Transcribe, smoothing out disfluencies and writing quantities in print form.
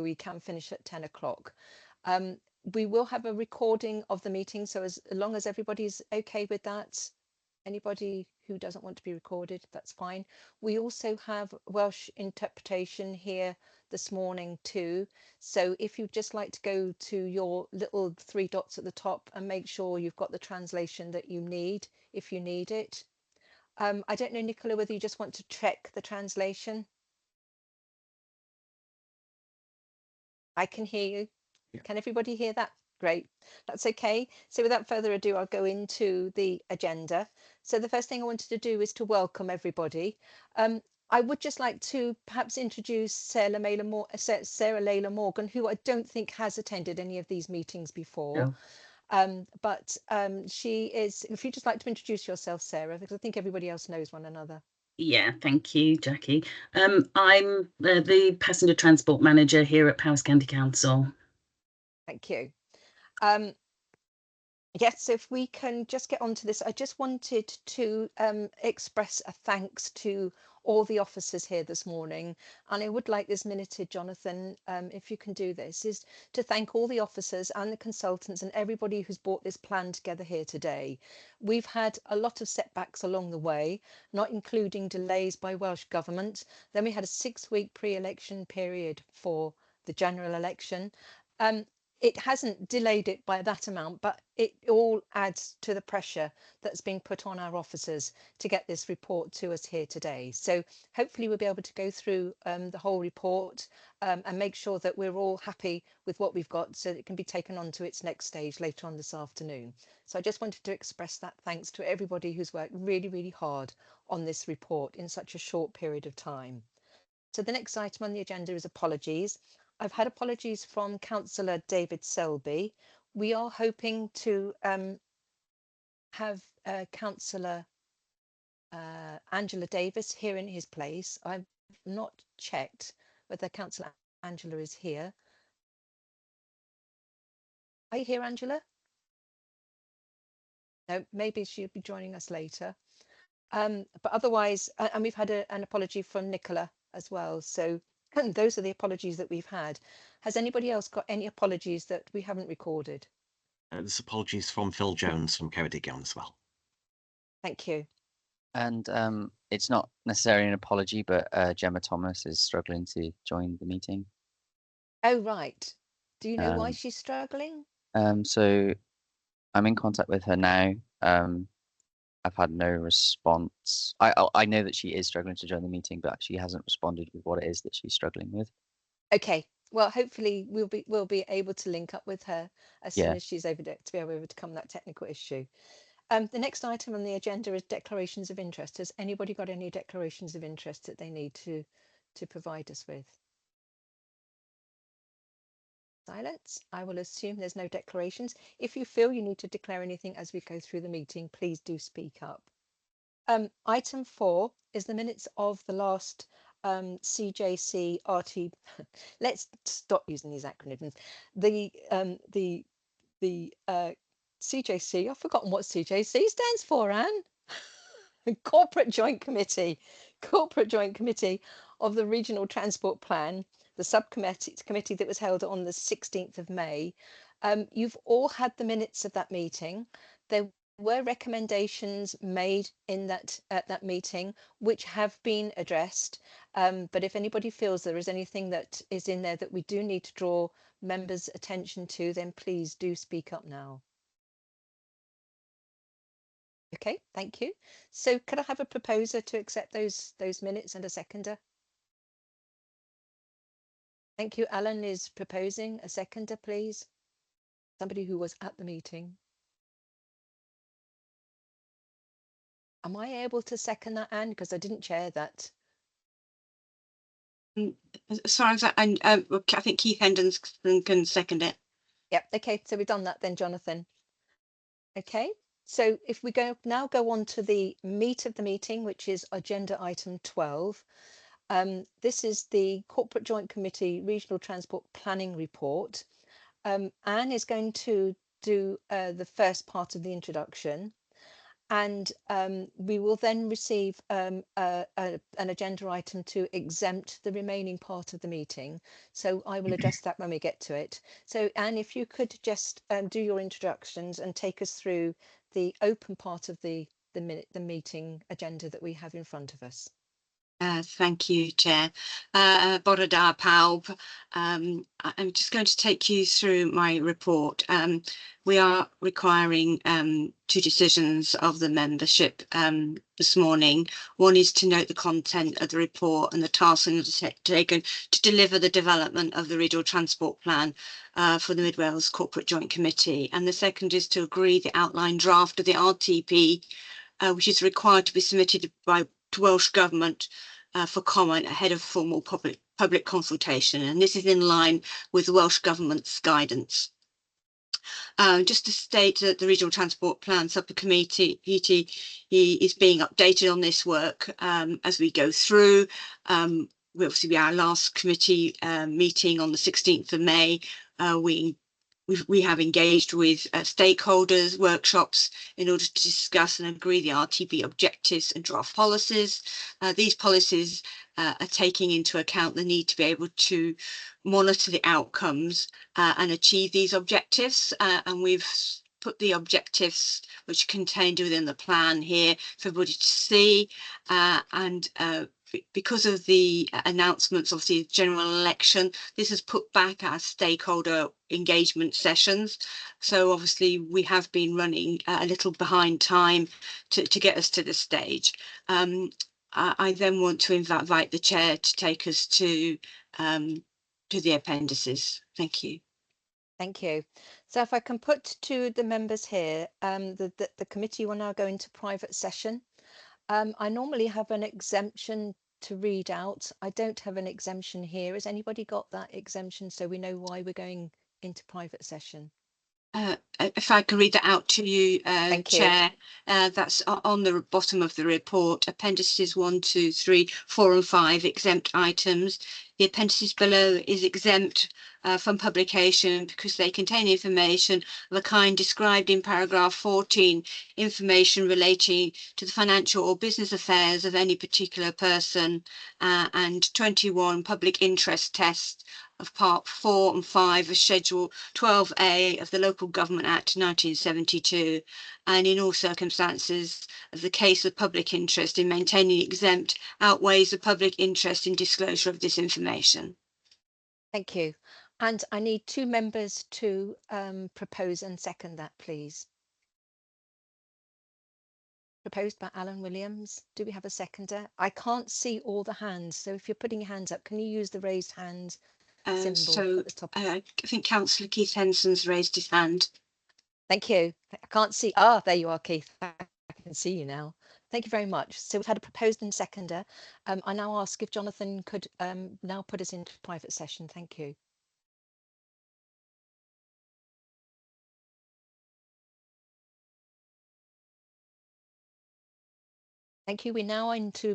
we can finish at 10 o'clock. We will have a recording of the meeting, so as long as everybody's okay with that, anybody who doesn't want to be recorded, that's fine. We also have Welsh interpretation here this morning too. So if you'd just like to go to your little 3 dots at the top and make sure you've got the translation that you need, if you need it. I don't know, Nicola, whether you just want to check the translation. I can hear you. Yeah. Can everybody hear that? Great. That's okay. So without further ado, I'll go into the agenda. So the first thing I wanted to do is to welcome everybody. I would just like to perhaps introduce Sarah Layla Morgan, who I don't think has attended any of these meetings before. No. But she is, if you'd just like to introduce yourself, Sarah, because I think everybody else knows one another. Yeah, thank you, Jackie. I'm the passenger transport manager here at Powys County Council. Thank you. Yes, so if we can just get on to this, I just wanted to express a thanks to all the officers here this morning. And I would like this minuted, Jonathan, if you can do this, is to thank all the officers and the consultants and everybody who's brought this plan together here today. We've had a lot of setbacks along the way, not including delays by Welsh Government. Then we had a 6-week pre-election period for the general election. It hasn't delayed it by that amount, but it all adds to the pressure that's being put on our officers to get this report to us here today. So hopefully we'll be able to go through the whole report and make sure that we're all happy with what we've got so that it can be taken on to its next stage later on this afternoon. So I just wanted to express that thanks to everybody who's worked really, really hard on this report in such a short period of time. So the next item on the agenda is apologies. I've had apologies from Councillor David Selby. We are hoping to have Councillor Angela Davis here in his place. I've not checked whether Councillor Angela is here. Are you here, Angela? No, maybe she'll be joining us later. But otherwise, and we've had an apology from Nicola as well. So those are the apologies that we've had. Has anybody else got any apologies that we haven't recorded? There's apologies from Phil Jones from Ceredigion as well. Thank you. And it's not necessarily an apology, but Gemma Thomas is struggling to join the meeting. Oh, right. Do you know why she's struggling? So I'm in contact with her now. I've had no response. I know that she is struggling to join the meeting, but she hasn't responded with what it is that she's struggling with. Okay. Well, hopefully we'll be able to link up with her as soon as she's able to be able to overcome that technical issue. The next item on the agenda is declarations of interest. Has anybody got any declarations of interest that they need to provide us with? Silence. I will assume there's no declarations. If you feel you need to declare anything as we go through the meeting, please do speak up. Item 4 is the minutes of the last CJC RT. Let's stop using these acronyms. The CJC, I've forgotten what CJC stands for, Anne. Corporate Joint Committee of the Regional Transport Plan, the subcommittee that was held on the 16th of May. You've all had the minutes of that meeting. There were recommendations made in at that meeting which have been addressed, but if anybody feels there is anything that is in there that we do need to draw members' attention to, then please do speak up now. Okay, thank you. So could I have a proposer to accept those minutes and a seconder? Thank you. Alan is proposing a seconder, please. Somebody who was at the meeting. Am I able to second that, Anne? Because I didn't chair that. As far as I think Keith Henderson can second it. Yep. Okay. So we've done that then, Jonathan. Okay. So if we now go on to the meat of the meeting, which is agenda item 12. This is the Corporate Joint Committee Regional Transport Planning Report. Anne is going to do the first part of the introduction. and we will then receive an agenda item to exempt the remaining part of the meeting. So I will address that when we get to it. So Anne, if you could just do your introductions and take us through the open part of the meeting agenda that we have in front of us. Thank you, Chair. Bore da pawb. I'm just going to take you through my report. We are requiring 2 decisions of the membership this morning. One is to note the content of the report and the tasks undertaken to deliver the development of the Regional Transport Plan for the Mid Wales Corporate Joint Committee. And the second is to agree the outline draft of the RTP, which is required to be submitted to Welsh Government for comment ahead of formal public consultation, and this is in line with the Welsh Government's guidance. Just to state that the Regional Transport Plan Subcommittee is being updated on this work as we go through. We our last committee meeting on the 16th of May. We have engaged with stakeholders, workshops in order to discuss and agree the RTP objectives and draft policies. These policies are taking into account the need to be able to monitor the outcomes and achieve these objectives. And we've put the objectives which are contained within the plan here for everybody to see. Because of the announcements of the general election, this has put back our stakeholder engagement sessions. So obviously we have been running a little behind time to get us to this stage. I then want to invite the chair to take us to the appendices. Thank you. Thank you. So if I can put to the members here, the committee will now go into private session. I normally have an exemption to read out. I don't have an exemption here. Has anybody got that exemption so we know why we're going into private session? If I can read that out to you, Chair, that's on the bottom of the report. Appendices 1, 2, 3, 4 and 5 exempt items. The appendices below is exempt from publication because they contain information of a kind described in paragraph 14, information relating to the financial or business affairs of any particular person, and 21, public interest tests of Part 4 and 5 of Schedule 12A of the Local Government Act 1972, and in all circumstances of the case of public interest in maintaining exempt outweighs the public interest in disclosure of this information. Thank you. And I need 2 members to propose and second that, please. Proposed by Alan Williams. Do we have a seconder? I can't see all the hands, so if you're putting your hands up, can you use the raised hand symbol at the top? I think Councillor Keith Henson's raised his hand. Thank you. I can't see. There you are, Keith. I can see you now. Thank you very much. So we've had a proposed and seconder. I now ask if Jonathan could now put us into private session. Thank you. Thank you. We're now into